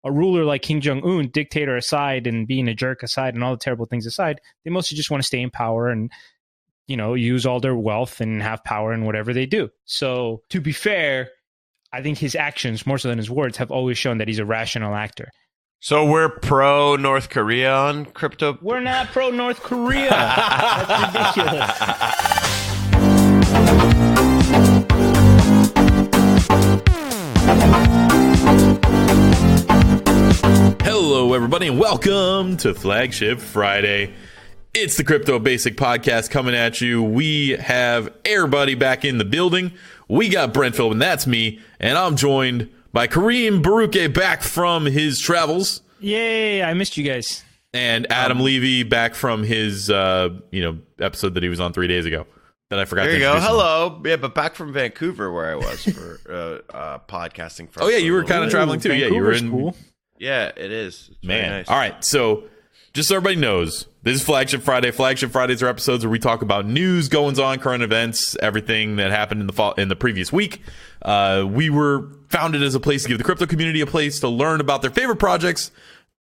a ruler like Kim Jong-un, dictator aside and being a jerk aside and all the terrible things aside, they mostly just want to stay in power and, use all their wealth and have power in whatever they do. So to be fair, I think his actions, more so than his words, have always shown that he's a rational actor. So we're pro North Korea on crypto? We're not pro North Korea. That's ridiculous. Hello, everybody, and welcome to Flagship Friday. It's the Crypto Basic Podcast coming at you. We have everybody back in the building. We got Brent Philbin, that's me, and I'm joined by Karim Baruche back from his travels. Yay, I missed you guys. And Adam Levy back from his episode that he was on 3 days ago that I forgot to introduce. There you go. Hello. Yeah, but back from Vancouver where I was for podcasting. Oh, yeah, you were kind of traveling too. Vancouver's Yeah, you were in. Cool. Yeah, it is. It's Man. nice. All right, so just so everybody knows, this is Flagship Friday. Flagship Fridays are episodes where we talk about news, goings on, current events, everything that happened in the previous week. We were founded as a place to give the crypto community a place to learn about their favorite projects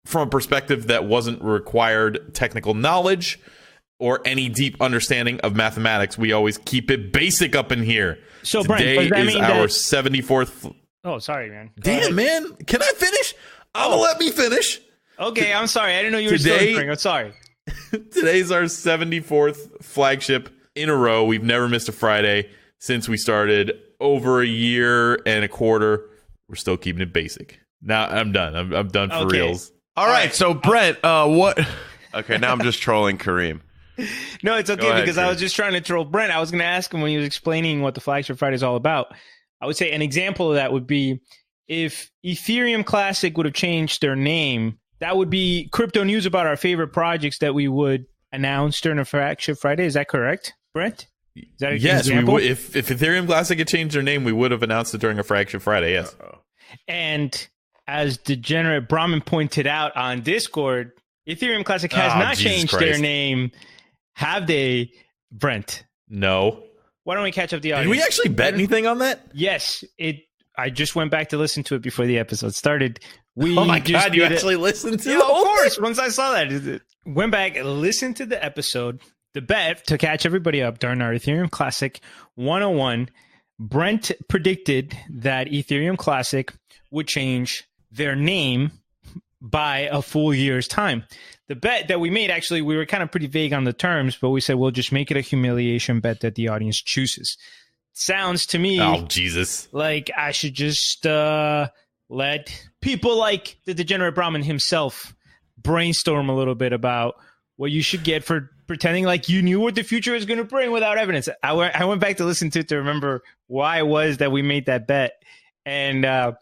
from a perspective that wasn't required technical knowledge or any deep understanding of mathematics. We always keep it basic up in here. So, Today Brent, does that is mean our that... 74th. Oh, sorry, man. Damn, man. Can I finish? Let me finish. Okay, I'm sorry. I didn't know you were still answering. I'm sorry. Today's our 74th flagship in a row. We've never missed a Friday since we started over a year and a quarter. We're still keeping it basic. Now I'm done. I'm done for reals. All right, so Brent, what? Okay, now I'm just trolling Karim. No, it's okay because I was just trying to troll Brent. I was going to ask him when he was explaining what the Flagship Friday is all about. I would say an example of that would be if Ethereum Classic would have changed their name, that would be crypto news about our favorite projects that we would announce during a Flagship Friday. Is that correct, Brent? Is that an yes, example? we would. If Ethereum Classic had changed their name, we would have announced it during a Flagship Friday, yes. Uh-oh. And as Degenerate Brahmin pointed out on Discord, Ethereum Classic has not Jesus changed Christ. their name. Have they, Brent? No. Why don't we catch up the Did audience? we actually bet anything on that? Yes. I just went back to listen to it before the episode started. Oh my God, you actually listened to it? Of course. Once I saw that, went back, listened to the episode, the bet to catch everybody up during our Ethereum Classic 101. Brent predicted that Ethereum Classic would change their name by a full year's time. The bet that we made, actually, we were kind of pretty vague on the terms, but we said we'll just make it a humiliation bet that the audience chooses. Sounds to me like I should just let people like the Degenerate Brahmin himself brainstorm a little bit about what you should get for pretending like you knew what the future is going to bring without evidence. I went back to listen to it to remember why it was that we made that bet. And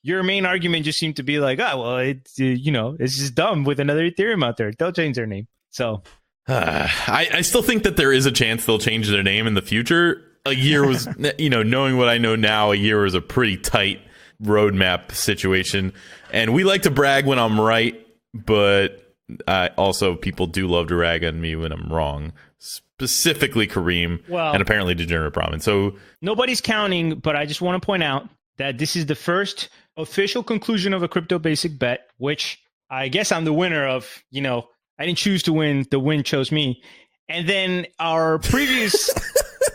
your main argument just seemed to be like, oh, well, it's just dumb with another Ethereum out there. They'll change their name. So I still think that there is a chance they'll change their name in the future. A year was, knowing what I know now, a year was a pretty tight roadmap situation. And we like to brag when I'm right, but also people do love to rag on me when I'm wrong. Specifically Karim and apparently Degenerate Brahmin. So nobody's counting, but I just want to point out that this is the first official conclusion of a Crypto Basic bet, which I guess I'm the winner of. I didn't choose to win. The win chose me. And then our previous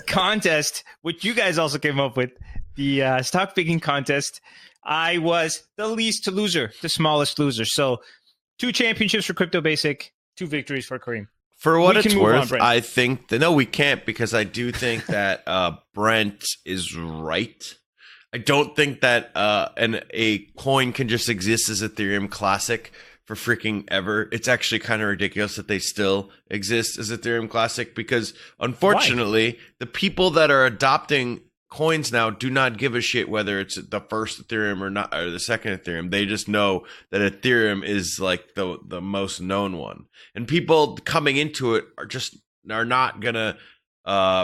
contest, which you guys also came up with, the stock picking contest, I was the least loser, the smallest loser. So 2 championships for Crypto Basic, 2 victories for Karim. For what it's worth, on, I think no, we can't, because I do think that Brent is right. I don't think that a coin can just exist as Ethereum Classic for freaking ever. It's actually kind of ridiculous that they still exist as Ethereum Classic, because unfortunately, the people that are adopting coins now do not give a shit whether it's the first Ethereum or not, or the second Ethereum. They just know that Ethereum is like the most known one, and people coming into it are not gonna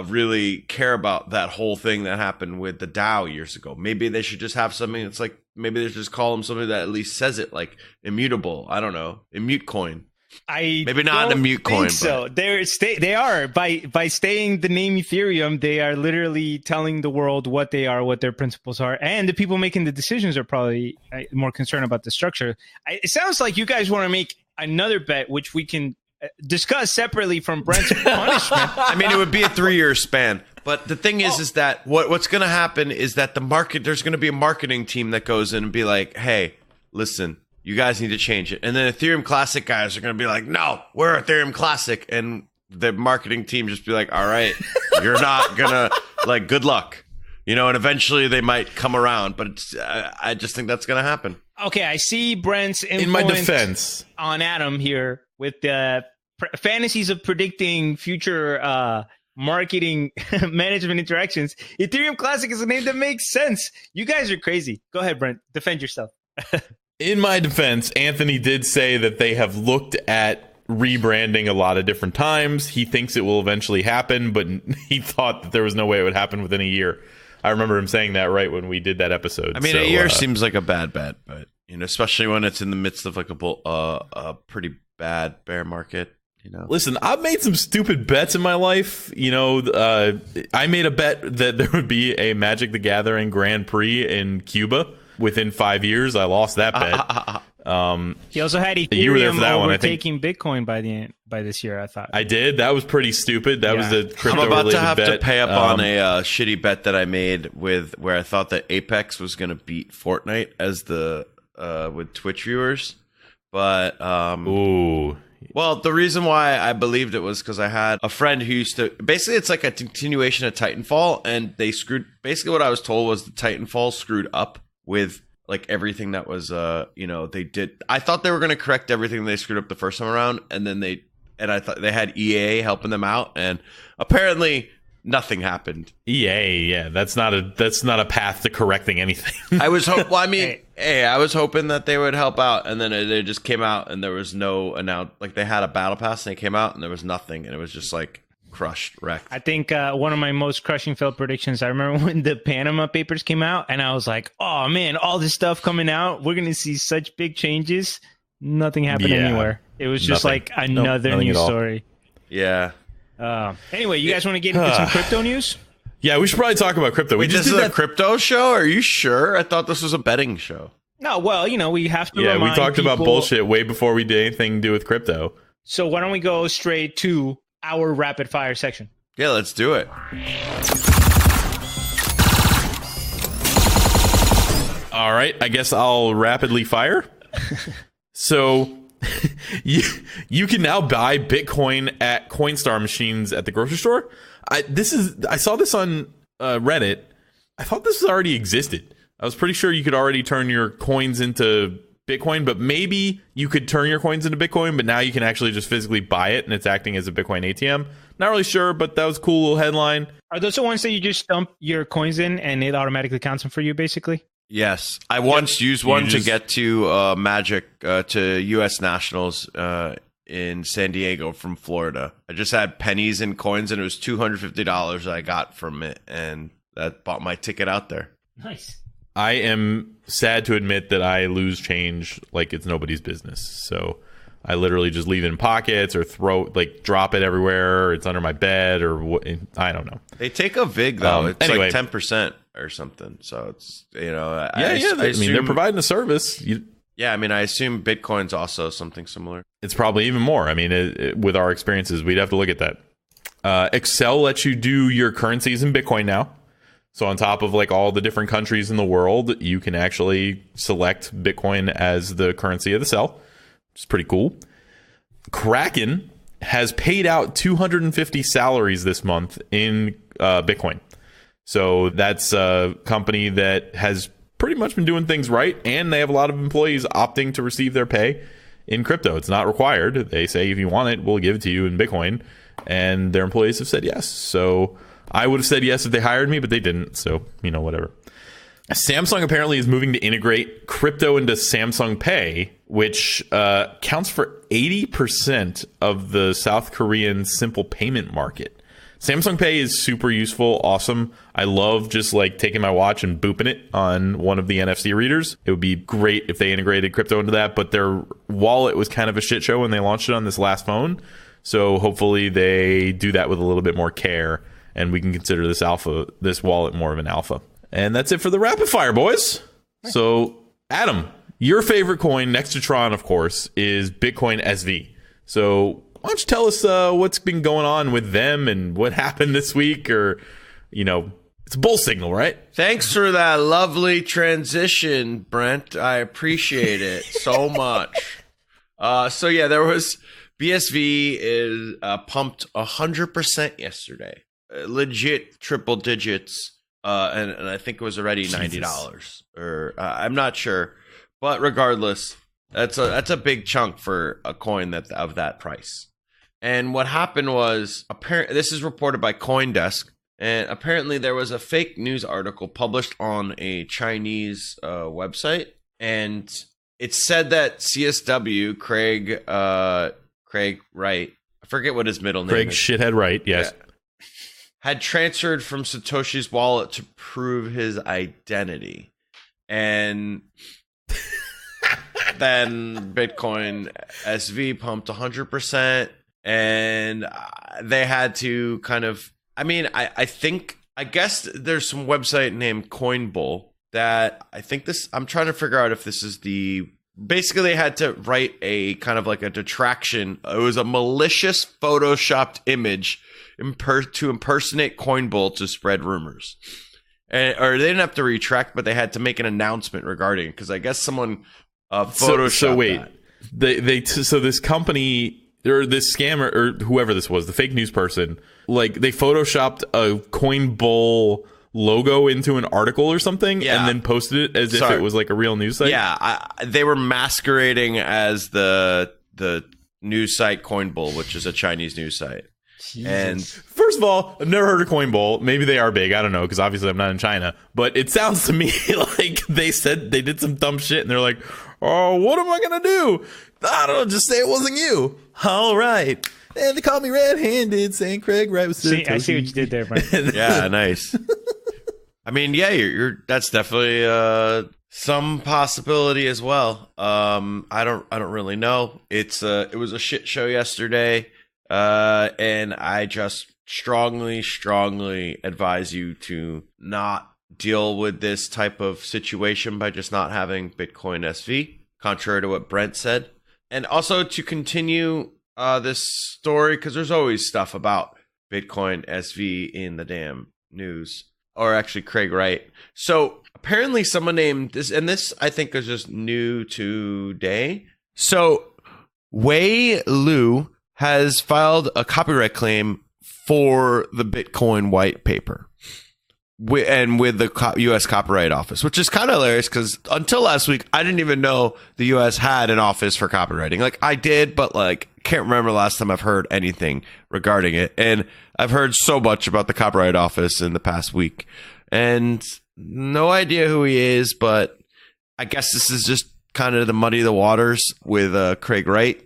really care about that whole thing that happened with the DAO years ago. Maybe they should just have something that's like, maybe they should just call them something that at least says it, like immutable. I don't know, immute coin. Maybe not in a mute coin. So they are by staying the name Ethereum. They are literally telling the world what they are, what their principles are, and the people making the decisions are probably more concerned about the structure. It sounds like you guys want to make another bet, which we can discuss separately from Brent's punishment. I mean, it would be a 3-year span. But the thing is that what's going to happen is that there's going to be a marketing team that goes in and be like, hey, listen, you guys need to change it. And then Ethereum Classic guys are going to be like, no, we're Ethereum Classic. And the marketing team just be like, all right, you're not going to, like, good luck. And eventually they might come around. But I just think that's going to happen. Okay, I see Brent's influence in my defense on Adam here with the fantasies of predicting future marketing management interactions. Ethereum Classic is a name that makes sense. You guys are crazy. Go ahead, Brent. Defend yourself. In my defense, Anthony did say that they have looked at rebranding a lot of different times. He thinks it will eventually happen, but he thought that there was no way it would happen within a year. I remember him saying that right when we did that episode. I mean, a year seems like a bad bet, but especially when it's in the midst of like a pretty bad bear market. Listen, I've made some stupid bets in my life. I made a bet that there would be a Magic the Gathering Grand Prix in Cuba within 5 years. I lost that bet. He also had Ethereum overtaking Bitcoin by this year, I thought. I did. That was pretty stupid. That was the crypto I'm about to have bet. to pay up on a shitty bet that I made where I thought that Apex was going to beat Fortnite as with Twitch viewers. But ooh. Well, the reason why I believed it was because I had a friend who used to... Basically, it's like a continuation of Titanfall, and they screwed... Basically, what I was told was the Titanfall screwed up with like everything that was, they did... I thought they were going to correct everything they screwed up the first time around, and then I thought they had EA helping them out, and apparently nothing happened. EA, yeah, that's not a path to correcting anything. I was I was hoping that they would help out, and then they just came out and there was no like they had a battle pass and they came out and there was nothing, and it was just like crushed, wrecked. I think one of my most crushing failed predictions, I remember when the Panama Papers came out and I was like, oh man, all this stuff coming out, we're going to see such big changes. Nothing happened anywhere. It was just like another news story. Yeah. Anyway, you guys want to get into some crypto news? Yeah, we should probably talk about crypto. Wait, this is a crypto show? Are you sure? I thought this was a betting show. No, well, we have to we talked about bullshit way before we did anything to do with crypto. So why don't we go straight to our rapid fire section? Yeah, let's do it. All right, I guess I'll rapidly fire. So you can now buy Bitcoin at Coinstar machines at the grocery store. I saw this on Reddit. I thought this already existed. I was pretty sure you could already turn your coins into Bitcoin, but maybe you could turn your coins into Bitcoin, but now you can actually just physically buy it and it's acting as a Bitcoin ATM. Not really sure, but that was a cool little headline. Are those the ones that you just dump your coins in and it automatically counts them for you, basically? Yes. I once used one to get to Magic, to EOS Nationals in San Diego from Florida. I just had pennies and coins, and it was $250 I got from it, and that bought my ticket out there. Nice. I am sad to admit that I lose change like it's nobody's business. So I literally just leave it in pockets or drop it everywhere. Or it's under my bed or what. I don't know. They take a VIG though. It's like 10% or something. So it's, I mean, they're providing a service. I assume Bitcoin's also something similar. It's probably even more. I mean, with our experiences, we'd have to look at that. Excel lets you do your currencies in Bitcoin now. So on top of like all the different countries in the world, you can actually select Bitcoin as the currency of the cell. It's pretty cool. Kraken has paid out 250 salaries this month in Bitcoin. So that's a company that has pretty much been doing things right, and they have a lot of employees opting to receive their pay in crypto. It's not required. They say if you want it, we'll give it to you in Bitcoin, and their employees have said yes. So I would have said yes if they hired me, but they didn't. So, whatever. Samsung apparently is moving to integrate crypto into Samsung Pay, which counts for 80% of the South Korean simple payment market. Samsung Pay is super useful, awesome. I love just like taking my watch and booping it on one of the NFC readers. It would be great if they integrated crypto into that, but their wallet was kind of a shit show when they launched it on this last phone. So hopefully they do that with a little bit more care, and we can consider this wallet more of an alpha. And that's it for the rapid fire, boys. So Adam, your favorite coin next to Tron, of course, is Bitcoin SV. So why don't you tell us what's been going on with them and what happened this week? Or, it's a bull signal, right? Thanks for that lovely transition, Brent. I appreciate it so much. There was BSV is pumped 100% yesterday. Legit triple digits. And I think it was already $90, or I'm not sure, but regardless, that's a big chunk for a coin of that price. And what happened was, this is reported by CoinDesk, and apparently there was a fake news article published on a Chinese website, and it said that CSW Craig Wright, I forget what his middle name Craig is. Shithead Wright, yes. Yeah, had transferred from Satoshi's wallet to prove his identity. And then Bitcoin SV pumped 100%. And they had to kind of, I guess there's some website named CoinBull that I'm trying to figure out if this is basically they had to write a kind of like a detraction. It was a malicious photoshopped image to impersonate CoinBull to spread rumors. Or they didn't have to retract, but they had to make an announcement regarding it, because I guess someone photoshopped So wait, that. So this company or this scammer or whoever this was, the fake news person, like they photoshopped a CoinBull logo into an article or something, and then posted it as if it was like a real news site. Yeah, they were masquerading as the news site CoinBull, which is a Chinese news site. Jesus. And first of all, I've never heard of CoinBull. Maybe they are big. I don't know, because obviously I'm not in China. But it sounds to me like they said they did some dumb shit, and they're like, "Oh, what am I gonna do? I don't know. Just say it wasn't you." All right. And they called me red-handed, saying Craig Wright was. I see what you did there, Brent. Yeah, nice. I mean, yeah, you're that's definitely some possibility as well. I don't really know. It was a shit show yesterday. And I just strongly advise you to not deal with this type of situation by just not having Bitcoin SV, contrary to what Brent said. And also to continue this story, because there's always stuff about Bitcoin SV in the damn news, or actually Craig Wright. So apparently someone named this, and this I think is just new today. So Wei Lu has filed a copyright claim for the Bitcoin white paper with the U.S. Copyright Office, which is kind of hilarious because until last week, I didn't even know the U.S. had an office for copywriting. Like I did, but like can't remember the last time I've heard anything regarding it. And I've heard so much about the Copyright Office in the past week and no idea who he is, but I guess this is just kind of the muddy the waters with Craig Wright.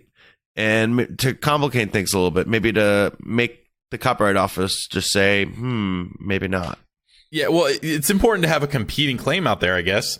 And to complicate things a little bit, maybe to make the Copyright Office just say, maybe not. Yeah, well, it's important to have a competing claim out there, I guess.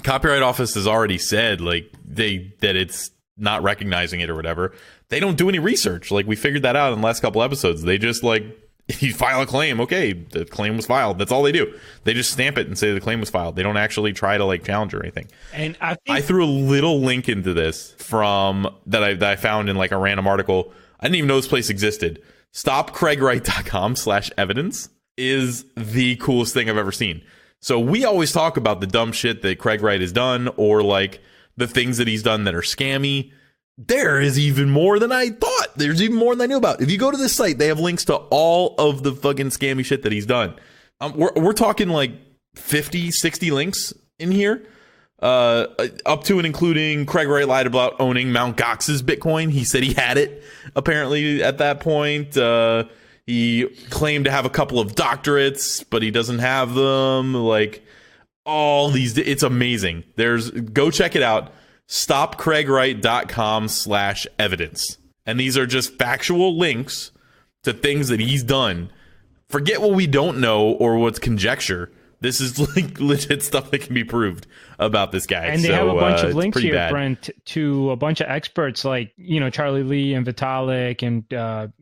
Copyright Office has already said like that it's not recognizing it or whatever. They don't do any research. Like we figured that out in the last couple episodes. They just like, if you file a claim, okay, the claim was filed. That's all they do. They just stamp it and say the claim was filed. They don't actually try to like challenge or anything. And I threw a little link into this from that I found in like a random article. I didn't even know this place existed. StopCraigWright.com/evidence is the coolest thing I've ever seen. So we always talk about the dumb shit that Craig Wright has done, or like the things that he's done that are scammy. There is even more than I thought. There's even more than I knew about. If you go to this site, they have links to all of the fucking scammy shit that he's done. We're talking like 50, 60 links in here. Up to and including Craig Wright lied about owning Mt. Gox's Bitcoin. He said he had it, apparently, at that point. He claimed to have a couple of doctorates, but he doesn't have them. Like, all these... It's amazing. Go check it out. StopCraigWright.com/evidence. And these are just factual links to things that he's done forget what we don't know or what's conjecture. This is like legit stuff that can be proved about this guy. And they have a bunch of links here, bad. Brent, to a bunch of experts like, Charlie Lee and Vitalik and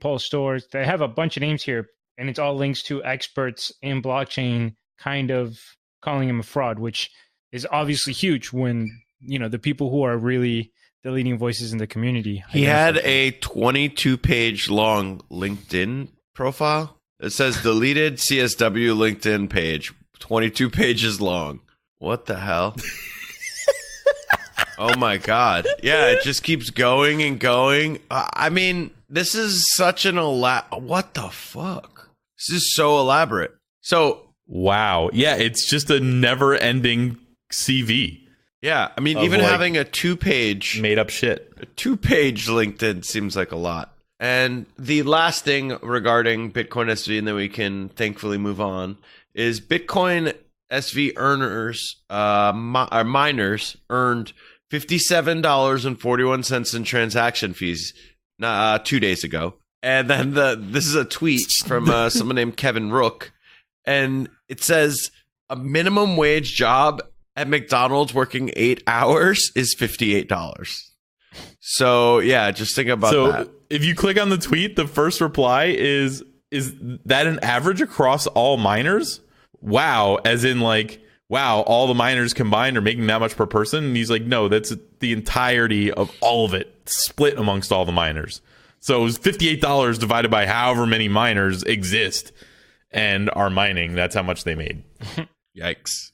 Paul Storrs. They have a bunch of names here, and it's all links to experts in blockchain kind of calling him a fraud, which is obviously huge when, the people who are really the leading voices in the community. He had a 22-page long LinkedIn profile. It says deleted CSW LinkedIn page. 22 pages long. What the hell? Oh my God. Yeah, it just keeps going and going. I mean, this is such an what the fuck? This is so elaborate. So, wow. Yeah, it's just a never-ending CV. Yeah, I mean, even having a 2-page made up shit. A 2-page LinkedIn seems like a lot. And the last thing regarding Bitcoin SV, and then we can thankfully move on, is Bitcoin SV miners earned $57.41 in transaction fees 2 days ago. And then this is a tweet from someone named Kevin Rook, and it says a minimum wage job at McDonald's working 8 hours is $58. So yeah, just think about that. So if you click on the tweet, the first reply is that an average across all miners? Wow. As in like, wow, all the miners combined are making that much per person? And he's like, no, that's the entirety of all of it split amongst all the miners. So it was $58 divided by however many miners exist and are mining. That's how much they made. Yikes.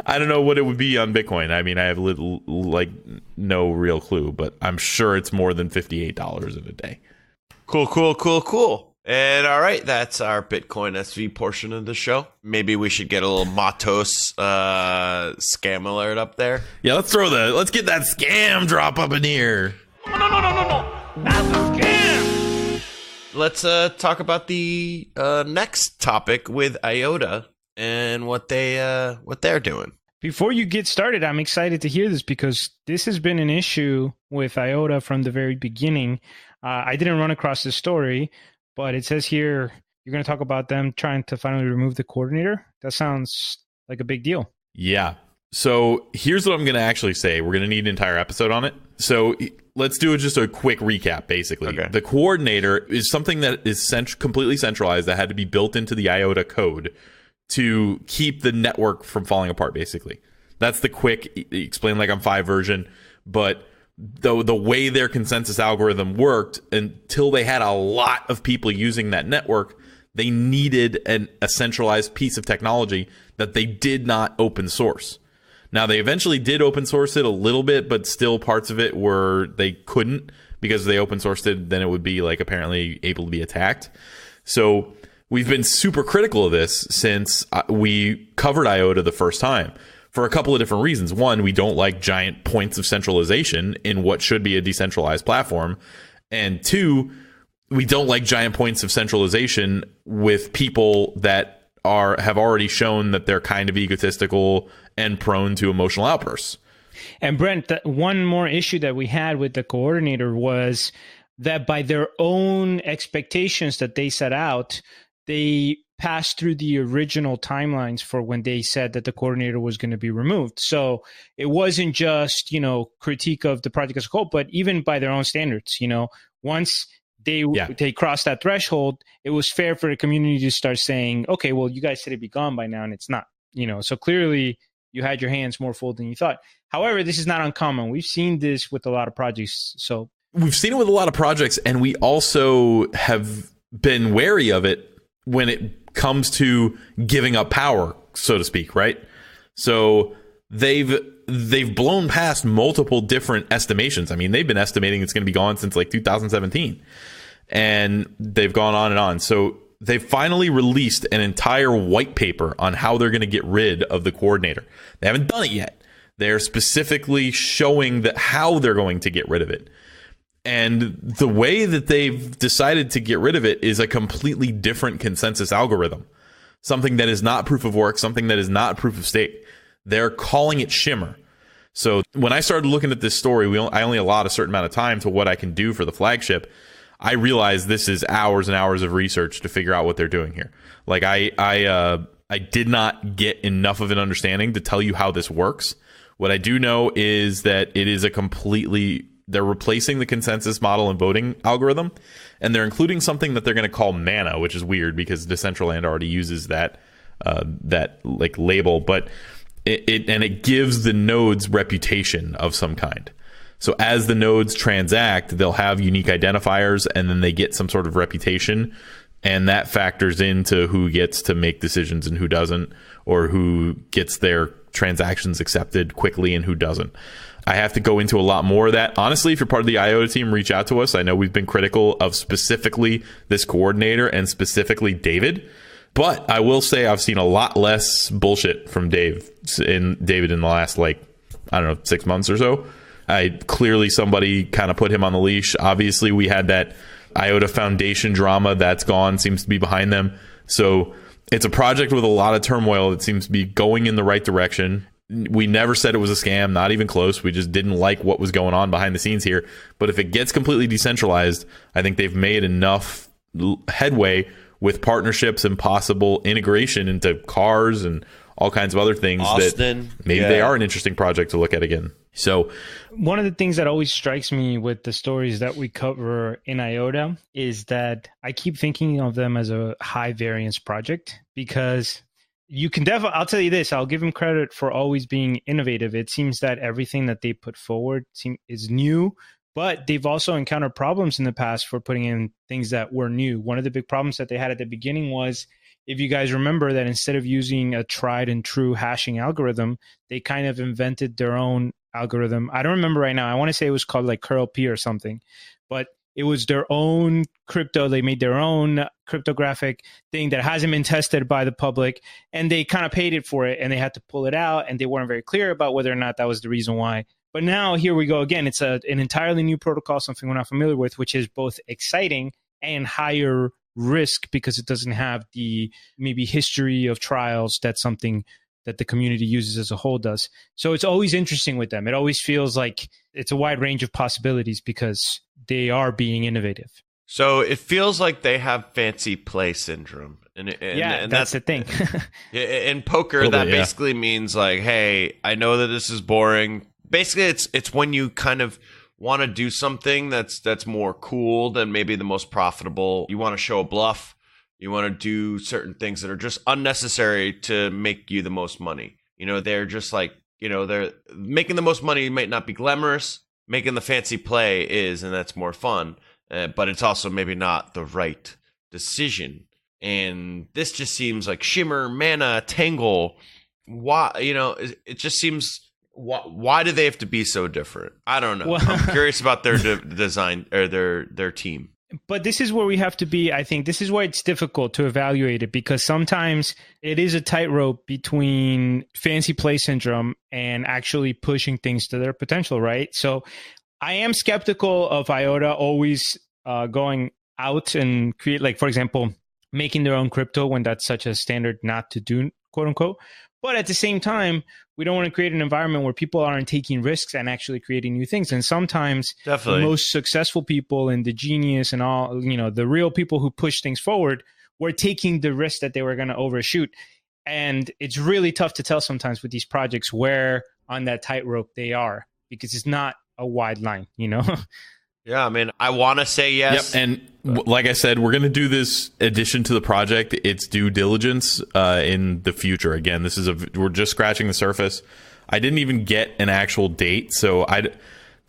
I don't know what it would be on Bitcoin. I mean, I have no real clue, but I'm sure it's more than $58 in a day. Cool. And all right, that's our Bitcoin SV portion of the show. Maybe we should get a little Matos scam alert up there. Yeah, let's get that scam drop up in here. No. That's a scam. Let's talk about the next topic with IOTA and what they're doing. Before you get started, I'm excited to hear this because this has been an issue with IOTA from the very beginning. I didn't run across this story, but it says here you're going to talk about them trying to finally remove the coordinator. That sounds like a big deal. Yeah. So here's what I'm going to actually say. We're going to need an entire episode on it. So let's do just a quick recap, basically. Okay. The coordinator is something that is completely centralized that had to be built into the IOTA code to keep the network from falling apart, basically. That's the quick explain like I'm 5 version. But the way their consensus algorithm worked, until they had a lot of people using that network, they needed a centralized piece of technology that they did not open source. Now, they eventually did open source it a little bit, but still parts of it were they couldn't, because if they open sourced it, then it would be like apparently able to be attacked. So we've been super critical of this since we covered IOTA the first time for a couple of different reasons. One, we don't like giant points of centralization in what should be a decentralized platform. And two, we don't like giant points of centralization with people that have already shown that they're kind of egotistical and prone to emotional outbursts. And Brent, one more issue that we had with the coordinator was that by their own expectations that they set out, they passed through the original timelines for when they said that the coordinator was going to be removed. So it wasn't just, critique of the project as a whole, but even by their own standards, once they crossed that threshold, it was fair for the community to start saying, okay, well, you guys said it'd be gone by now, and it's not, so clearly you had your hands more full than you thought. However, this is not uncommon. We've seen this with a lot of projects. So we've seen it with a lot of projects, and we also have been wary of it when it comes to giving up power, so to speak, right? So they've blown past multiple different estimations. I mean, they've been estimating it's going to be gone since like 2017, and they've gone on and on. So they finally released an entire white paper on how they're going to get rid of the coordinator. They haven't done it yet. They're specifically showing that how they're going to get rid of it. And the way that they've decided to get rid of it is a completely different consensus algorithm. Something that is not proof of work, something that is not proof of stake. They're calling it Shimmer. So when I started looking at this story, I only allot a certain amount of time to what I can do for the flagship. I realize this is hours and hours of research to figure out what they're doing here. Like I did not get enough of an understanding to tell you how this works. What I do know is that it is they're replacing the consensus model and voting algorithm, and they're including something that they're going to call mana, which is weird because Decentraland already uses that like label, but it gives the nodes reputation of some kind. So as the nodes transact, they'll have unique identifiers, and then they get some sort of reputation, and that factors into who gets to make decisions and who doesn't, or who gets their transactions accepted quickly and who doesn't. I have to go into a lot more of that. Honestly, if you're part of the IOTA team, reach out to us. I know we've been critical of specifically this coordinator and specifically David, but I will say I've seen a lot less bullshit from David in the last, 6 months or so. Clearly somebody kind of put him on the leash. Obviously, we had that IOTA Foundation drama that's gone, seems to be behind them. So it's a project with a lot of turmoil that seems to be going in the right direction. We never said it was a scam, not even close. We just didn't like what was going on behind the scenes here. But if it gets completely decentralized, I think they've made enough headway with partnerships and possible integration into cars and all kinds of other things that maybe they are an interesting project to look at again. So one of the things that always strikes me with the stories that we cover in IOTA is that I keep thinking of them as a high variance project, because you can definitely, I'll tell you this, I'll give them credit for always being innovative. It seems that everything that they put forward is new, but they've also encountered problems in the past for putting in things that were new. One of the big problems that they had at the beginning was, if you guys remember, that instead of using a tried and true hashing algorithm, they kind of invented their own algorithm. I don't remember right now. I want to say it was called like curl P or something, but it was their own crypto. They made their own cryptographic thing that hasn't been tested by the public, and they kind of paid it for it, and they had to pull it out, and they weren't very clear about whether or not that was the reason why. But now here we go again. It's an entirely new protocol, something we're not familiar with, which is both exciting and higher risk because it doesn't have the maybe history of trials that something that the community uses as a whole does. So it's always interesting with them. It always feels like it's a wide range of possibilities because they are being innovative. So it feels like they have fancy play syndrome. And that's the thing. In poker, that basically means like, hey, I know that this is boring. Basically, it's when you kind of want to do something that's more cool than maybe the most profitable. You want to show a bluff. You want to do certain things that are just unnecessary to make you the most money. You know, they're just like, you know, they're making the most money might not be glamorous. Making the fancy play is, and that's more fun. But it's also maybe not the right decision. And this just seems like Shimmer, Mana, Tangle. Why, you know, it just seems... Why do they have to be so different? I don't know. Well, I'm curious about their design or their team. But this is where we have to be. I think this is why it's difficult to evaluate it, because sometimes it is a tightrope between fancy play syndrome and actually pushing things to their potential, right? So I am skeptical of IOTA always going out and create, like, for example, making their own crypto when that's such a standard not to do, quote unquote. But at the same time, we don't want to create an environment where people aren't taking risks and actually creating new things. And sometimes the most successful people and the genius and all, you know, the real people who push things forward were taking the risk that they were going to overshoot. And it's really tough to tell sometimes with these projects where on that tightrope they are, because it's not a wide line, you know? Yeah, I mean, I want to say yes. Yep, and like I said, we're going to do this addition to the project. It's due diligence in the future. Again, we're just scratching the surface. I didn't even get an actual date, so I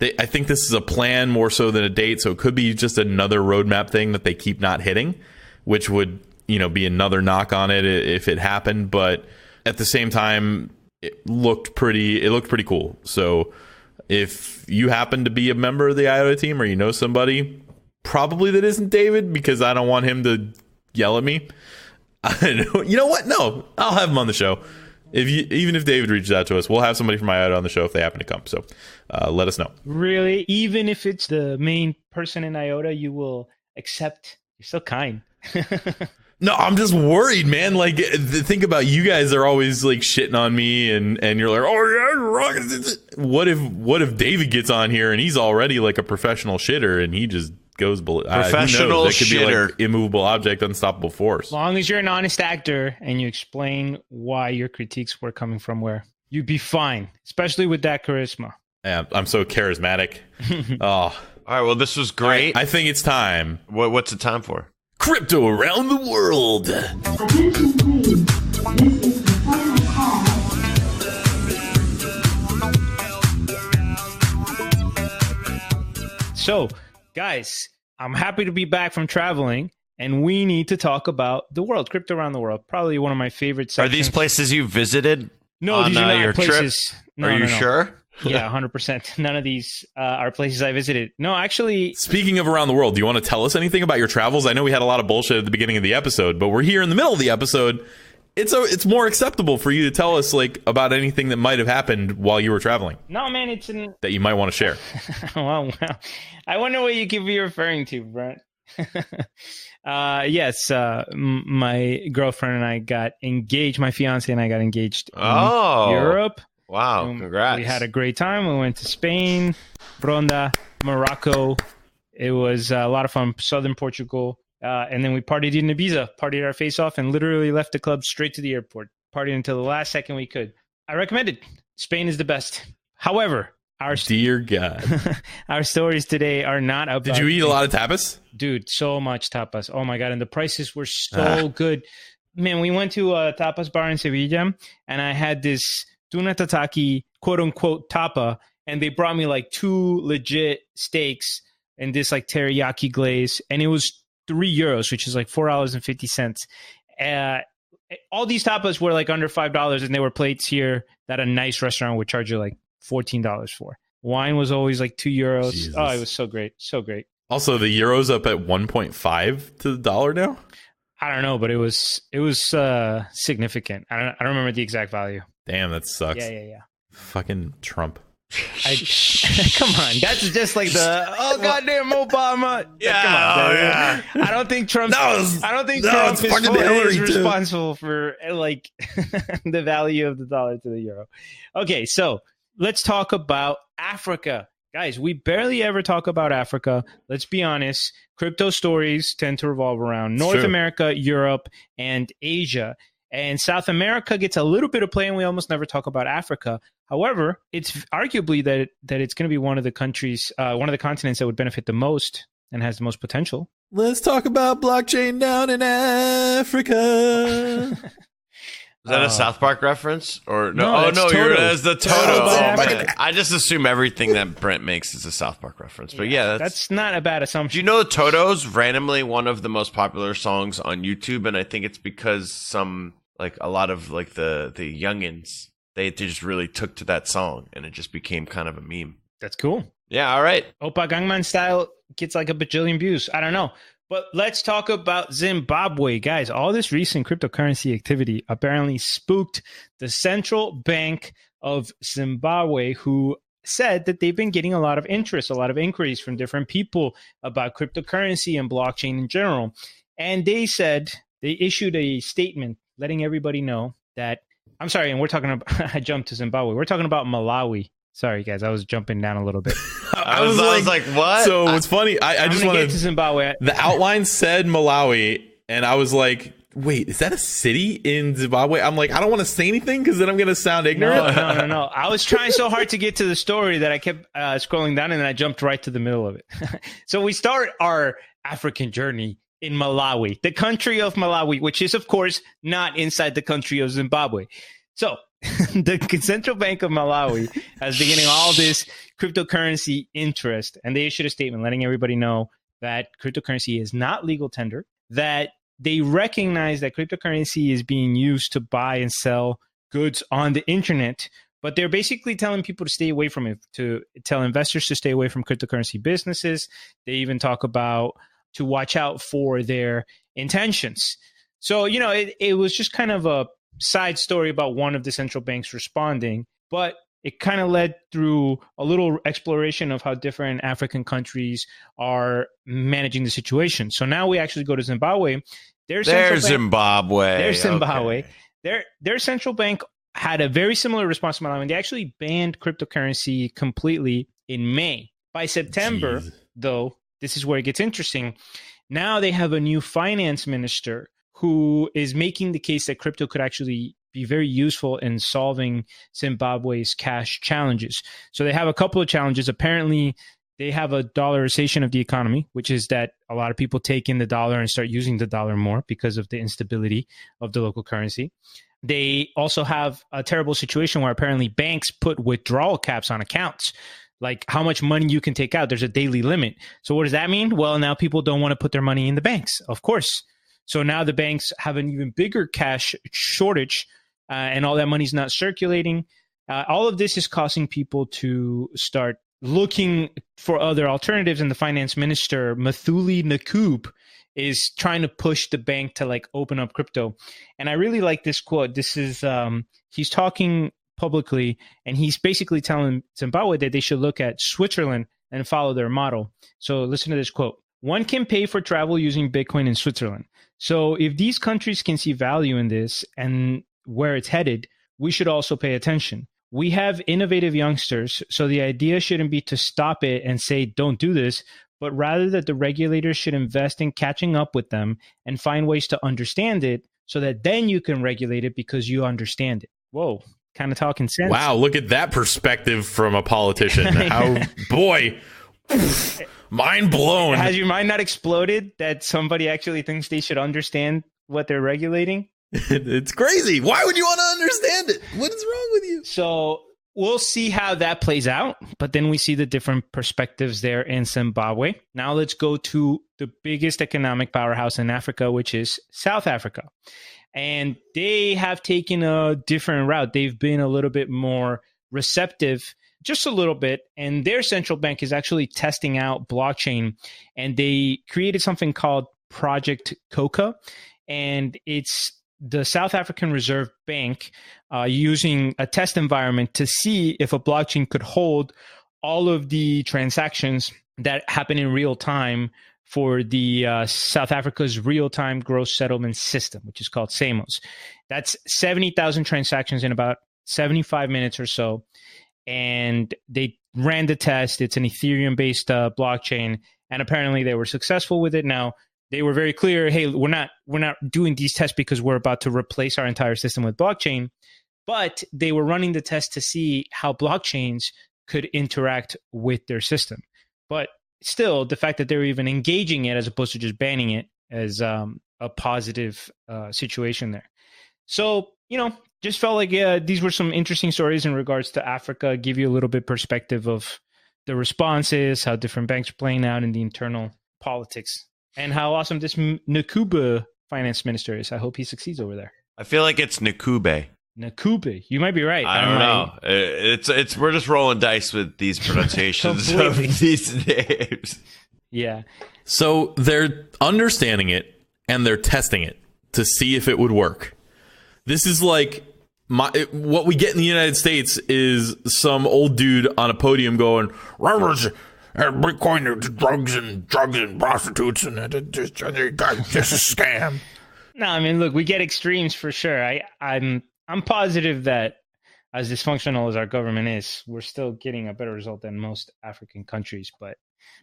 think this is a plan more so than a date. So it could be just another roadmap thing that they keep not hitting, which would, you know, be another knock on it if it happened. But at the same time, it looked pretty cool. So if you happen to be a member of the IOTA team or you know somebody, probably that isn't David, because I don't want him to yell at me. You know what? No, I'll have him on the show. Even if David reaches out to us, we'll have somebody from IOTA on the show if they happen to come. So let us know. Really? Even if it's the main person in IOTA, you will accept? You're so kind. No, I'm just worried, man. Like, think about, you guys are always like shitting on me, and you're like, oh yeah, you're wrong. What if David gets on here and he's already like a professional shitter and he just goes. Professional It could shitter. be like immovable object, unstoppable force. As long as you're an honest actor and you explain why your critiques were coming from where, you'd be fine, especially with that charisma. Yeah, I'm so charismatic. Oh, All right, well, this was great. I think it's time. What's it time for? Crypto around the world. Attention please. This is the final call. So, guys, I'm happy to be back from traveling, and we need to talk about the world, crypto around the world. Probably one of my favorite Are sections. these places you visited? No, these are not your places. trip? No, Are you no. sure? Yeah, 100%. None of these are places I visited. No, actually, Speaking of around the world, do you want to tell us anything about your travels? I know we had a lot of bullshit at the beginning of the episode, but we're here in the middle of the episode. It's more acceptable for you to tell us like about anything that might have happened while you were traveling no, man, it's in. that you might want to share. Well, I wonder what you could be referring to, Brent. Yes, my girlfriend and I got engaged. My fiance and I got engaged in Europe. Wow, congrats. We had a great time. We went to Spain, Ronda, Morocco. It was a lot of fun. Southern Portugal. And then we partied in Ibiza, partied our face off, and literally left the club straight to the airport. Partied until the last second we could. I recommend it. Spain is the best. However, Dear God. our stories today are not about... Did you eat a lot of tapas? Dude, so much tapas. Oh my God. And the prices were so good. Man, we went to a tapas bar in Sevilla, and I had this tuna tataki, quote unquote, tapa, and they brought me like 2 legit steaks and this like teriyaki glaze, and it was €3, which is like $4.50. All these tapas were like under $5, and they were plates here that a nice restaurant would charge you like $14 for. Wine was always like €2. Jesus. Oh, it was so great. So great. Also, the euro's up at 1.5 to the dollar now. I don't know, but it was significant. I don't remember the exact value. Damn, that sucks. Yeah. Fucking Trump. Come on, that's just like the goddamn Obama. Yeah, Come on, oh, dude. yeah. I don't think Trump. it's fucking Hillary, is too. responsible for like the value of the dollar to the euro. Okay, so let's talk about Africa. Guys, we barely ever talk about Africa. Let's be honest. Crypto stories tend to revolve around North America, Europe, and Asia. And South America gets a little bit of play, and we almost never talk about Africa. However, it's arguably that it's going to be one of the countries, one of the continents that would benefit the most and has the most potential. Let's talk about blockchain down in Africa. Is that a South Park reference? Or no? No, Oh that's no, Toto. it's the Toto. Toto Oh, Africa. man. I just assume everything that Brent makes is a South Park reference. But yeah, That's not a bad Do assumption. you know Toto's randomly one of the most popular songs on YouTube? And I think it's because a lot of like the youngins, they just really took to that song, and it just became kind of a meme. That's cool. Yeah, all right. Oppa Gangnam Style gets like a bajillion views. I don't know. But let's talk about Zimbabwe. Guys, all this recent cryptocurrency activity apparently spooked the central bank of Zimbabwe, who said that they've been getting a lot of interest, a lot of inquiries from different people about cryptocurrency and blockchain in general. And they said they issued a statement letting everybody know that, I'm sorry, and we're talking about, I jumped to Zimbabwe. We're talking about Malawi. Sorry, guys, I was jumping down a little bit. I was like, what? So what's funny, I just want get to Zimbabwe. The outline said Malawi, and I was like, wait, is that a city in Zimbabwe? I'm like, I don't want to say anything because then I'm going to sound ignorant. No. I was trying so hard to get to the story that I kept scrolling down, and then I jumped right to the middle of it. So we start our African journey in Malawi, the country of Malawi, which is, of course, not inside the country of Zimbabwe. So the Central Bank of Malawi has been getting all this cryptocurrency interest, and they issued a statement letting everybody know that cryptocurrency is not legal tender, that they recognize that cryptocurrency is being used to buy and sell goods on the internet, but they're basically telling people to stay away from it, to tell investors to stay away from cryptocurrency businesses. They even talk about to watch out for their intentions. So, it was just kind of a side story about one of the central banks responding, but it kind of led through a little exploration of how different African countries are managing the situation. So now we actually go to Zimbabwe. There's Zimbabwe. Okay. Their central bank had a very similar response to Malawi. They actually banned cryptocurrency completely in May. By September, though, this is where it gets interesting. Now they have a new finance minister who is making the case that crypto could actually be very useful in solving Zimbabwe's cash challenges. So they have a couple of challenges. Apparently, they have a dollarization of the economy, which is that a lot of people take in the dollar and start using the dollar more because of the instability of the local currency. They also have a terrible situation where apparently banks put withdrawal caps on accounts, like how much money you can take out. There's a daily limit. So what does that mean? Well, now people don't want to put their money in the banks, of course. So now the banks have an even bigger cash shortage, and all that money's not circulating. All of this is causing people to start looking for other alternatives. And the finance minister, Mathuli Nakub, is trying to push the bank to like open up crypto. And I really like this quote. This is, he's talking publicly, and he's basically telling Zimbabwe that they should look at Switzerland and follow their model. So listen to this quote. One can pay for travel using Bitcoin in Switzerland. So if these countries can see value in this and where it's headed, we should also pay attention. We have innovative youngsters, so the idea shouldn't be to stop it and say, don't do this, but rather that the regulators should invest in catching up with them and find ways to understand it so that then you can regulate it because you understand it. Whoa, kind of talking sense. Wow, look at that perspective from a politician. How, boy, mind blown. Has your mind not exploded that somebody actually thinks they should understand what they're regulating? It's crazy. Why would you want to understand it? What is wrong with you? So we'll see how that plays out, but then we see the different perspectives there in Zimbabwe. Now let's go to the biggest economic powerhouse in Africa, which is South Africa. And they have taken a different route. They've been a little bit more receptive, just a little bit. And their central bank is actually testing out blockchain. And they created something called Project Coca. And it's the South African Reserve Bank using a test environment to see if a blockchain could hold all of the transactions that happen in real time for the South Africa's real-time gross settlement system, which is called SAMOS. That's 70,000 transactions in about 75 minutes or so. And they ran the test. It's an Ethereum-based blockchain, and apparently they were successful with it. Now, they were very clear, hey, we're not doing these tests because we're about to replace our entire system with blockchain, but they were running the test to see how blockchains could interact with their system. But still, the fact that they were even engaging it as opposed to just banning it as a positive situation there. So, just felt like these were some interesting stories in regards to Africa, give you a little bit perspective of the responses, how different banks are playing out in the internal politics. And how awesome this Nakube finance minister is. I hope he succeeds over there. I feel like it's Nakube. Nakube. You might be right. I don't know. It's we're just rolling dice with these pronunciations of these names. Yeah. So they're understanding it and they're testing it to see if it would work. This is like what we get in the United States is some old dude on a podium going, Bitcoin is drugs and prostitutes and it's just a scam. No, I mean, look, we get extremes for sure. I'm positive that as dysfunctional as our government is, we're still getting a better result than most African countries. But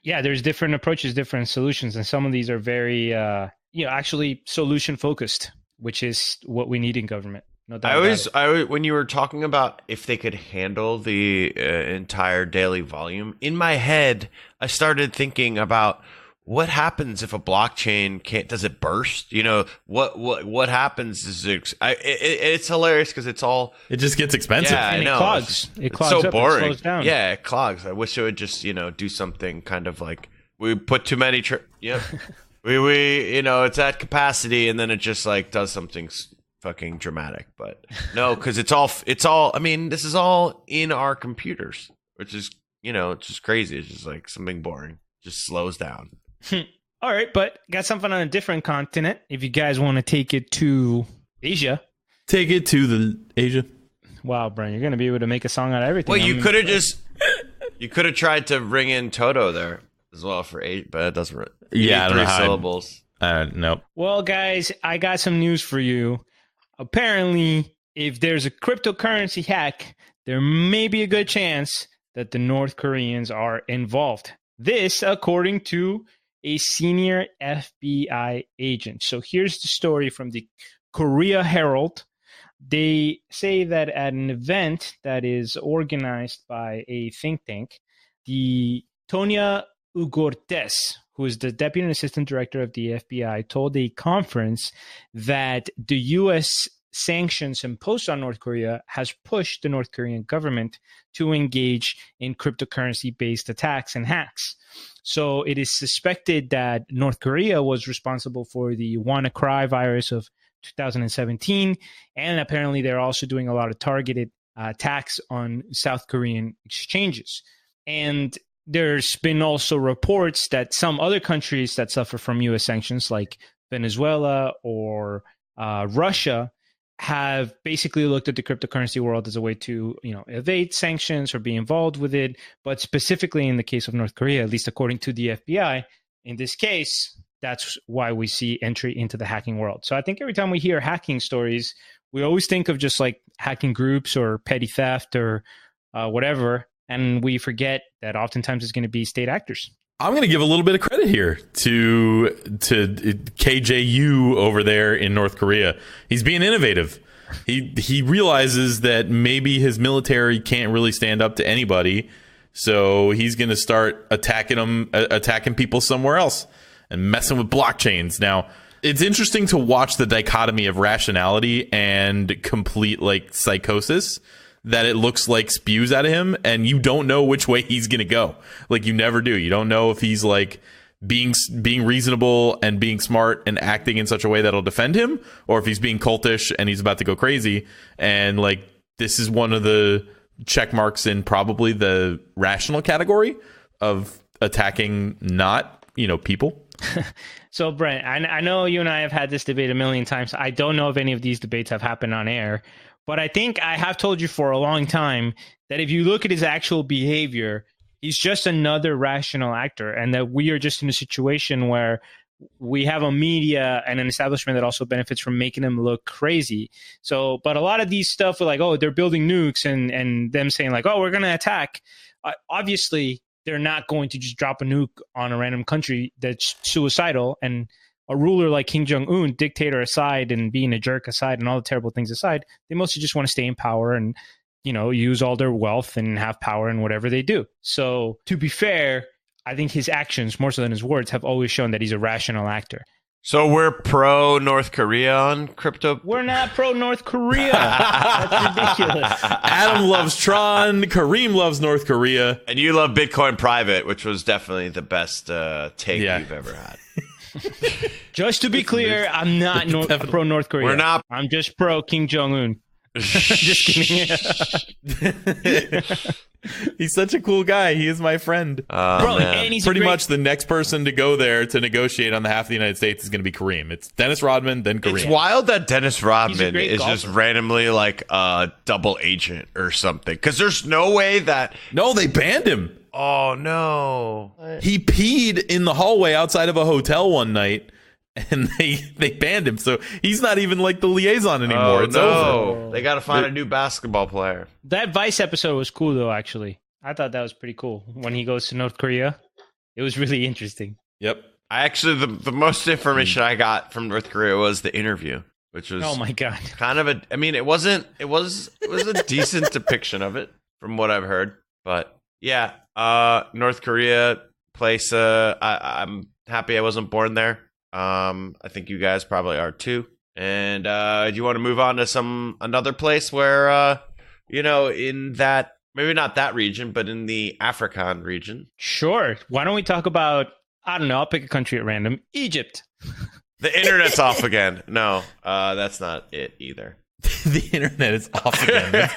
yeah, there's different approaches, different solutions, and some of these are very, actually solution focused, which is what we need in government. No doubt. When you were talking about if they could handle the entire daily volume, in my head, I started thinking about what happens if a blockchain can't. Does it burst? What happens is it's hilarious because it's all. It just gets expensive. Yeah, and I know. It clogs. It's so up, boring. It slows down. Yeah, it clogs. I wish it would just do something kind of like we put too many. It's at capacity, and then it just like does something fucking dramatic. But no, because it's all. I mean, this is all in our computers, which is it's just crazy. It's just like something boring. Just slows down. All right, but got something on a different continent. If you guys want to take it to Asia, take it to the Asia. Wow, Brent, you're gonna be able to make a song out of everything. Well, you could have tried to bring in Toto there as well for 8, but it doesn't. Yeah, I don't know 3 syllables. Nope. Well, guys, I got some news for you. Apparently, if there's a cryptocurrency hack, there may be a good chance that the North Koreans are involved. This, according to a senior FBI agent. So here's the story from the Korea Herald. They say that at an event that is organized by a think tank, the Tonya Ugortes, who is the deputy assistant director of the FBI, told a conference that the U.S. sanctions imposed on North Korea has pushed the North Korean government to engage in cryptocurrency-based attacks and hacks. So it is suspected that North Korea was responsible for the WannaCry virus of 2017, and apparently they're also doing a lot of targeted attacks on South Korean exchanges. And there's been also reports that some other countries that suffer from U.S. sanctions, like Venezuela or Russia, have basically looked at the cryptocurrency world as a way to, evade sanctions or be involved with it. But specifically in the case of North Korea, at least according to the FBI, in this case, that's why we see entry into the hacking world. So I think every time we hear hacking stories, we always think of just like hacking groups or petty theft or whatever. And we forget that oftentimes it's going to be state actors. I'm going to give a little bit of credit here to KJU over there in North Korea. He's being innovative. He realizes that maybe his military can't really stand up to anybody, so he's going to start attacking people somewhere else and messing with blockchains. Now, it's interesting to watch the dichotomy of rationality and complete psychosis that it looks like spews out of him, and you don't know which way he's going to go. Like, you never do. You don't know if he's being reasonable and being smart and acting in such a way that'll defend him, or if he's being cultish and he's about to go crazy. And this is one of the check marks in probably the rational category of attacking not, people. So, Brent, I know you and I have had this debate a million times. I don't know if any of these debates have happened on air, but I think I have told you for a long time that if you look at his actual behavior, he's just another rational actor, and that we are just in a situation where we have a media and an establishment that also benefits from making him look crazy. So, but a lot of these stuff with they're building nukes and them saying we're going to attack. Obviously, they're not going to just drop a nuke on a random country that's suicidal, and a ruler like Kim Jong-un, dictator aside and being a jerk aside and all the terrible things aside, they mostly just want to stay in power and, use all their wealth and have power in whatever they do. So to be fair, I think his actions, more so than his words, have always shown that he's a rational actor. So we're pro North Korea on crypto? We're not pro North Korea. That's ridiculous. Adam loves Tron. Karim loves North Korea. And you love Bitcoin Private, which was definitely the best take you've ever had. Just to be clear, I'm not pro North Korea. We're not. I'm just pro Kim Jong-un. Just kidding. He's such a cool guy. He is my friend. Bro, and he's pretty much the next person to go there to negotiate on behalf of the United States is going to be Karim. It's Dennis Rodman, then Karim. It's wild that Dennis Rodman is golfer. just randomly a double agent or something. Because there's no way that... No, they banned him. Oh, no. He peed in the hallway outside of a hotel one night, and they banned him. So he's not even the liaison anymore. It's over. They got to find a new basketball player. That Vice episode was cool, though, actually. I thought that was pretty cool. When he goes to North Korea, it was really interesting. Yep. I actually, the most information I got from North Korea was the interview, which was... Oh, my God. Kind of it was a decent depiction of it from what I've heard. But yeah, North Korea place, I'm happy I wasn't born there. I think you guys probably are too. And do you want to move on to another place where in that, maybe not that region, but in the African region? Sure. Why don't we talk about, I don't know, I'll pick a country at random. Egypt. The internet's off again. No, that's not it either. The internet is off again.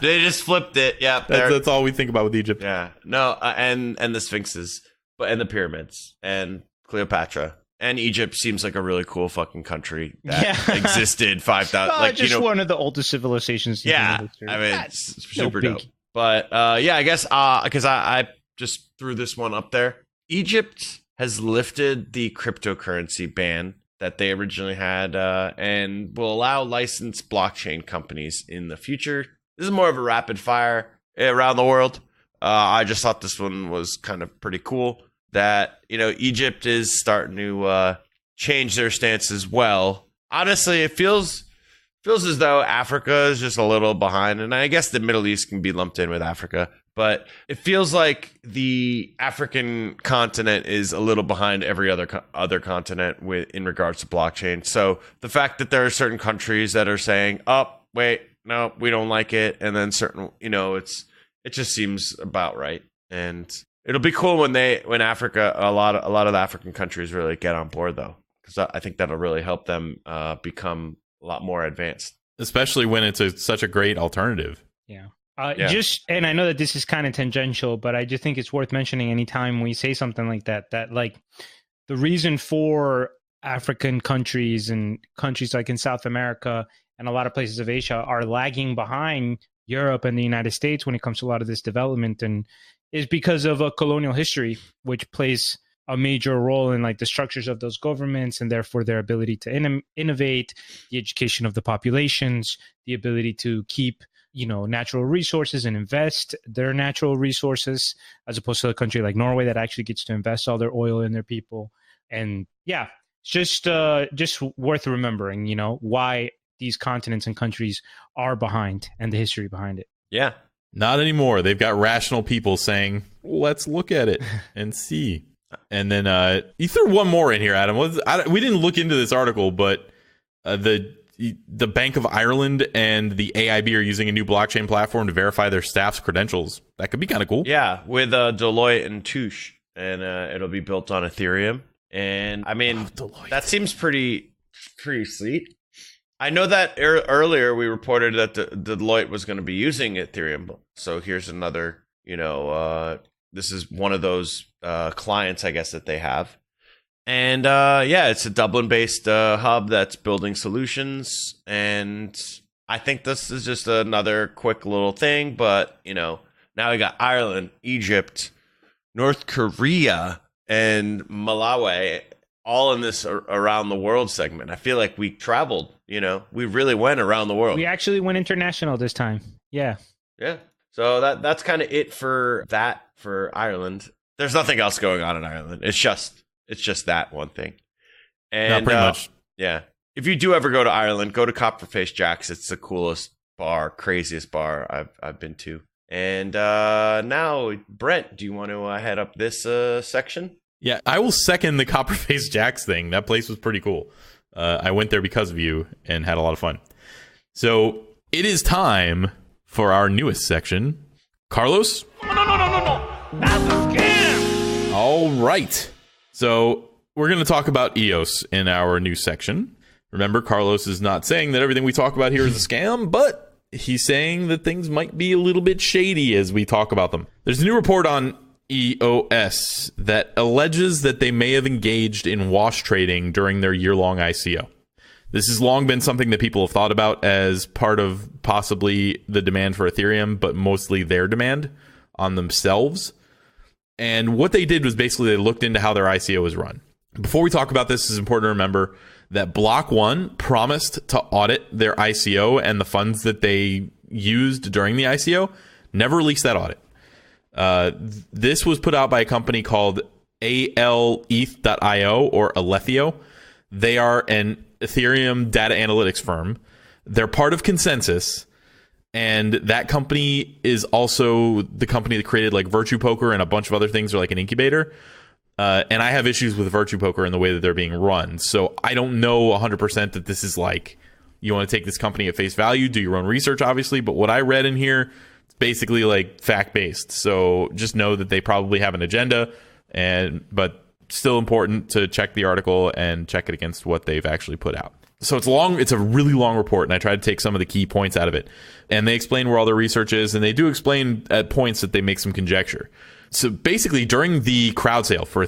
They just flipped it. Yeah, that's all we think about with Egypt. Yeah, no, and the Sphinxes, and the pyramids, and Cleopatra, and Egypt seems like a really cool fucking country that existed 5,000. Just one of the oldest civilizations. Yeah, I mean, it's super dope. But yeah, I guess because I just threw this one up there. Egypt has lifted the cryptocurrency ban that they originally had, and will allow licensed blockchain companies in the future. This is more of a rapid fire around the world. I just thought this one was kind of pretty cool that, Egypt is starting to change their stance as well. Honestly, it feels as though Africa is just a little behind, and I guess the Middle East can be lumped in with Africa, but it feels like the African continent is a little behind every other continent in regards to blockchain. So the fact that there are certain countries that are saying, "Oh, wait, no, we don't like it," and then certain, it just seems about right. And it'll be cool when Africa, a lot of the African countries really get on board, though, because I think that'll really help them become a lot more advanced, especially when it's such a great alternative. Yeah. And I know that this is kind of tangential, but I just think it's worth mentioning anytime we say something like that like the reason for African countries and countries like in South America and a lot of places of Asia are lagging behind Europe and the United States when it comes to a lot of this development, and is because of a colonial history, which plays a major role in like the structures of those governments, and therefore their ability to innovate, the education of the populations, the ability to keep natural resources and invest their natural resources, as opposed to a country like Norway that actually gets to invest all their oil in their people. And yeah, just worth remembering, why these continents and countries are behind and the history behind it. Yeah. Not anymore. They've got rational people saying, let's look at it and see. And then you threw one more in here, Adam. We didn't look into this article, but the Bank of Ireland and the AIB are using a new blockchain platform to verify their staff's credentials. That could be kind of cool. Yeah, with Deloitte and Touche, and it'll be built on Ethereum. And I mean, that seems pretty sweet. I know that earlier we reported that Deloitte was going to be using Ethereum. So here's another, this is one of those clients, I guess, that they have. And it's a Dublin-based hub that's building solutions. And I think this is just another quick little thing. But, now we got Ireland, Egypt, North Korea, and Malawi all in this around the world segment. I feel like we traveled, we really went around the world. We actually went international this time. Yeah. Yeah. So that's kind of it for Ireland. There's nothing else going on in Ireland. It's just that one thing. And not pretty much. Yeah. If you do ever go to Ireland, go to Copperface Jack's. It's the coolest bar, craziest bar I've been to. And now, Brent, do you want to head up this section? Yeah, I will second the Copperface Jack's thing. That place was pretty cool. I went there because of you and had a lot of fun. So it is time for our newest section. Carlos? No. That's a scam. All right. So we're going to talk about EOS in our new section. Remember, Carlos is not saying that everything we talk about here is a scam, but he's saying that things might be a little bit shady as we talk about them. There's a new report on EOS that alleges that they may have engaged in wash trading during their year-long ICO. This has long been something that people have thought about as part of possibly the demand for Ethereum, but mostly their demand on themselves. And what they did was basically they looked into how their ICO was run. Before we talk about this, it's important to remember that Block One promised to audit their ICO and the funds that they used during the ICO, never released that audit. This was put out by a company called aleth.io or Alethio. They are an Ethereum data analytics firm. They're part of Consensus. And that company is also the company that created like Virtue Poker and a bunch of other things. They're like an incubator. And I have issues with Virtue Poker and the way that they're being run. So I don't know 100% that this is like, you want to take this company at face value, do your own research, obviously. But what I read in here, it's basically like fact-based. So just know that they probably have an agenda, but still important to check the article and check it against what they've actually put out. So it's long. It's a really long report, and I tried to take some of the key points out of it. And they explain where all the research is, and they do explain at points that they make some conjecture. So basically, during the crowd sale for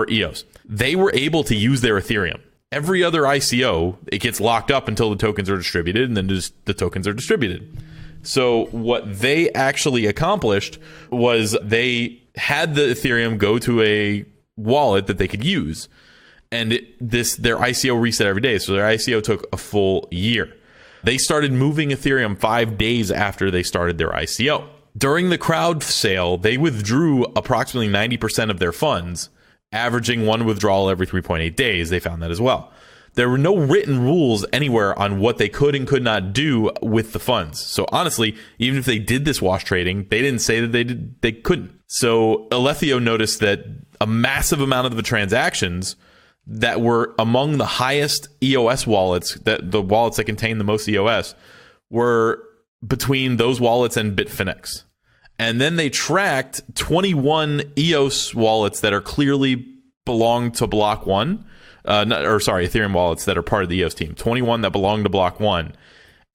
EOS, they were able to use their Ethereum. Every other ICO, it gets locked up until the tokens are distributed, and then just the tokens are distributed. So what they actually accomplished was they had the Ethereum go to a wallet that they could use. And their ICO reset every day. So their ICO took a full year. They started moving Ethereum 5 days after they started their ICO. During the crowd sale, they withdrew approximately 90% of their funds, averaging one withdrawal every 3.8 days. They found that as well. There were no written rules anywhere on what they could and could not do with the funds. So honestly, even if they did this wash trading, they didn't say that they couldn't. So Alethio noticed that a massive amount of the transactions that were among the highest EOS wallets, that the wallets that contain the most EOS, were between those wallets and Bitfinex. And then they tracked 21 EOS wallets that are clearly belong to Block 1. Ethereum wallets that are part of the EOS team. 21 that belong to Block 1.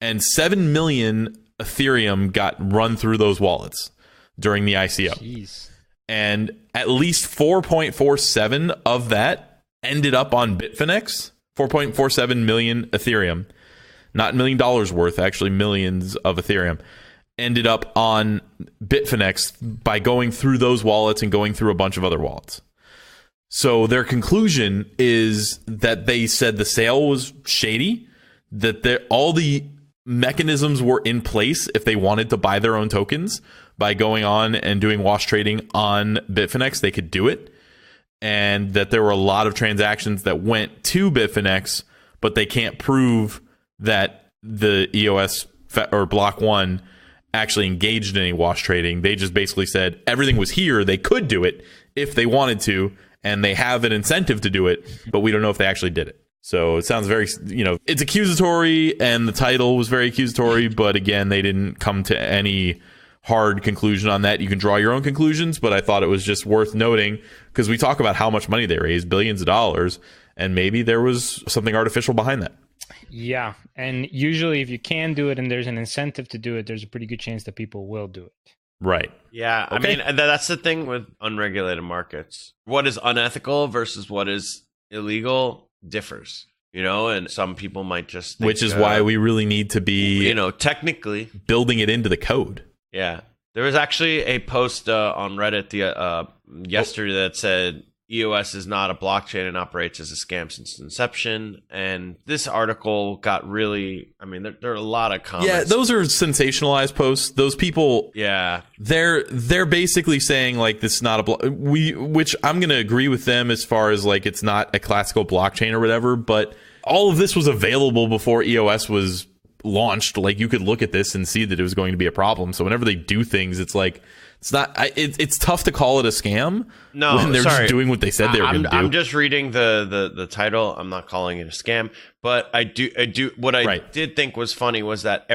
And 7 million Ethereum got run through those wallets during the ICO. Jeez. And at least 4.47 of that ended up on Bitfinex. 4.47 million Ethereum. Not $1 million worth, actually millions of Ethereum. Ended up on Bitfinex by going through those wallets and going through a bunch of other wallets. So their conclusion is that they said the sale was shady, that all the mechanisms were in place if they wanted to buy their own tokens by going on and doing wash trading on Bitfinex, they could do it. And that there were a lot of transactions that went to Bitfinex, but they can't prove that the EOS or Block 1 actually engaged in any wash trading. They just basically said everything was here. They could do it if they wanted to, and they have an incentive to do it, but we don't know if they actually did it. So it sounds very, it's accusatory, and the title was very accusatory, but again, they didn't come to any hard conclusion on that. You can draw your own conclusions, but I thought it was just worth noting because we talk about how much money they raised, billions of dollars, and maybe there was something artificial behind that. Yeah. And usually if you can do it and there's an incentive to do it, there's a pretty good chance that people will do it. Right. Yeah. Okay. I mean, and that's the thing with unregulated markets. What is unethical versus what is illegal differs, and some people might just think, which is why we really need to be, technically building it into the code. Yeah. There was actually a post on Reddit yesterday that said EOS is not a blockchain and operates as a scam since inception. And this article got really, there are a lot of comments. Yeah, those are sensationalized posts. Those people, they're basically saying like this is not a which I'm going to agree with them as far as like it's not a classical blockchain or whatever. But all of this was available before EOS was launched. Like you could look at this and see that it was going to be a problem. So whenever they do things, it's like it's not. It's tough to call it a scam. No, when they're just doing what they said they were going to do. I'm just reading the title. I'm not calling it a scam, but I do. What I did think was funny was that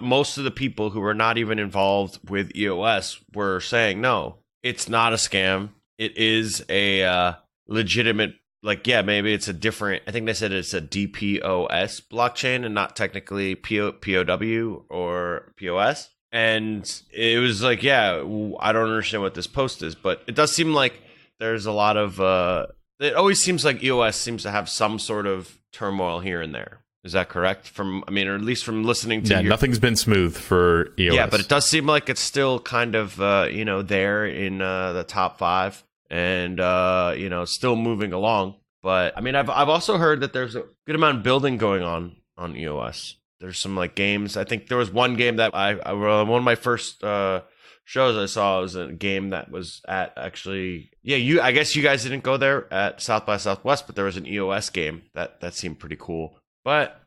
most of the people who were not even involved with EOS were saying, no, it's not a scam. It is a legitimate. Like, yeah, maybe it's a different. I think they said it's a DPoS blockchain and not technically POW or POS. And it was like, yeah, I don't understand what this post is, but it does seem like there's a lot of. It always seems like EOS seems to have some sort of turmoil here and there. Is that correct? Or at least from listening to nothing's been smooth for EOS. Yeah, but it does seem like it's still kind of there in the top 5. And still moving along. But I've also heard that there's a good amount of building going on EOS. There's some like games. I think there was one game that one of my first shows I saw was a game that was at actually. Yeah, I guess you guys didn't go there at South by Southwest, but there was an EOS game that seemed pretty cool. But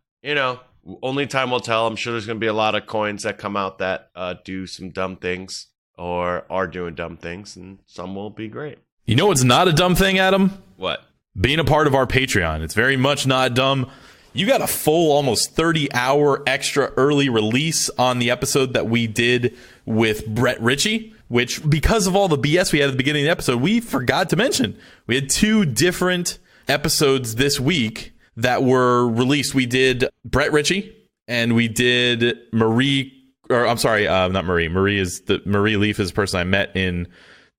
only time will tell. I'm sure there's going to be a lot of coins that come out that do some dumb things or are doing dumb things, and some will be great. You know what's not a dumb thing, Adam? What? Being a part of our Patreon. It's very much not dumb. You got a full almost 30-hour extra early release on the episode that we did with Brett Ritchie, which because of all the BS we had at the beginning of the episode, we forgot to mention. We had 2 different episodes this week that were released. We did Brett Ritchie and we did Marie, or I'm sorry, not Marie. Marie Leaf is the person I met in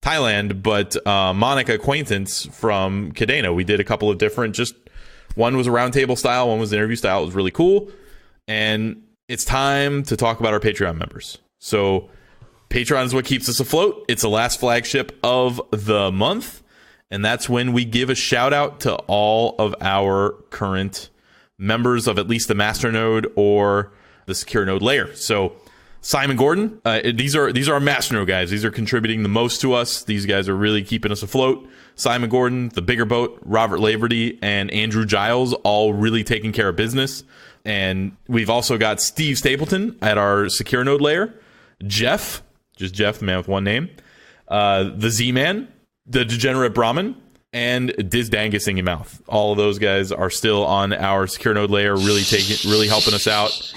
Thailand, but Monica Acquaintance from Cadena. We did a couple of different, one was a roundtable style, one was interview style. It was really cool. And it's time to talk about our Patreon members. So Patreon is what keeps us afloat. It's the last flagship of the month. And that's when we give a shout out to all of our current members of at least the master node or the secure node layer. So Simon Gordon. These are our Masternode guys. These are contributing the most to us. These guys are really keeping us afloat. Simon Gordon, The Bigger Boat, Robert Laverty, and Andrew Giles, all really taking care of business. And we've also got Steve Stapleton at our secure node layer. Jeff, just Jeff, the man with one name. The Z-Man, the Degenerate Brahmin, and Diz Dangus in your mouth. All of those guys are still on our secure node layer, really helping us out.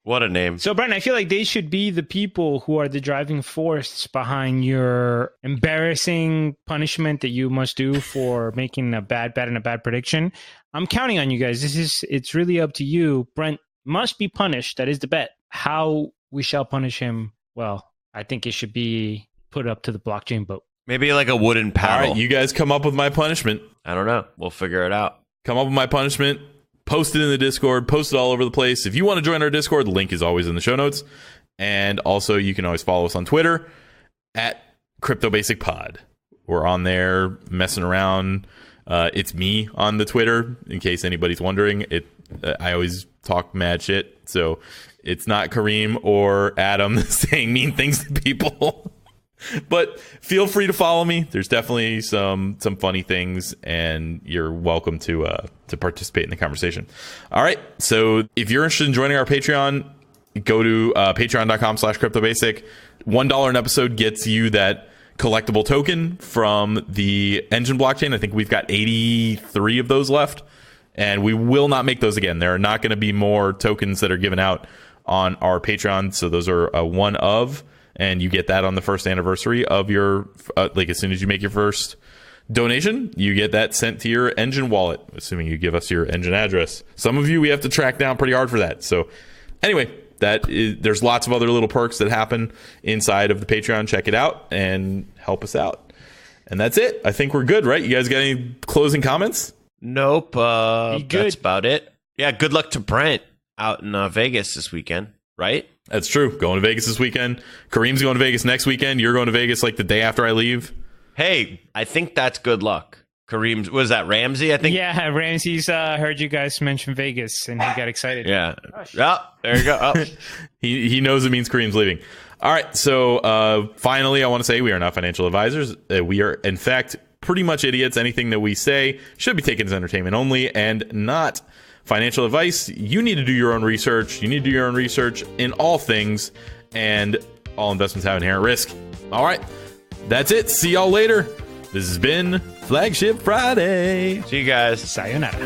What a name. So, Brent, I feel like they should be the people who are the driving force behind your embarrassing punishment that you must do for making a bad bet and a bad prediction. I'm counting on you guys. It's really up to you. Brent must be punished. That is the bet. How we shall punish him, well, I think it should be put up to the blockchain vote. Maybe like a wooden paddle. All right, you guys come up with my punishment. I don't know. We'll figure it out. Come up with my punishment. Post it in the Discord. Post it all over the place. If you want to join our Discord, the link is always in the show notes. And also, you can always follow us on Twitter at Cryptobasicpod. We're on there messing around. It's me on the Twitter, in case anybody's wondering. I always talk mad shit, so it's not Karim or Adam saying mean things to people. But feel free to follow me. There's definitely some funny things, and you're welcome to participate in the conversation. All right. So if you're interested in joining our Patreon, go to patreon.com/cryptobasic. $1 an episode gets you that collectible token from the Engine blockchain. I think we've got 83 of those left, and we will not make those again. There are not going to be more tokens that are given out on our Patreon. So those are a one of. And you get that on the first anniversary of your, as soon as you make your first donation, you get that sent to your Engine wallet, assuming you give us your Engine address. Some of you, we have to track down pretty hard for that. So anyway, there's lots of other little perks that happen inside of the Patreon. Check it out and help us out. And that's it. I think we're good, right? You guys got any closing comments? Nope. That's about it. Yeah, good luck to Brent out in Vegas this weekend, right? That's true. Going to Vegas this weekend. Kareem's going to Vegas next weekend. You're going to Vegas like the day after I leave. Hey, I think that's good luck. Kareem's, was that Ramsey, I think? Yeah, Ramsey's heard you guys mention Vegas, and he got excited. Yeah. Oh, there you go. Oh. He knows it means Kareem's leaving. All right. So finally, I want to say we are not financial advisors. We are, in fact, pretty much idiots. Anything that we say should be taken as entertainment only and not financial advice. You need to do your own research. You need to do your own research in all things, and all investments have inherent risk. All right. That's it. See y'all later. This has been Flagship Friday. See you guys. Sayonara.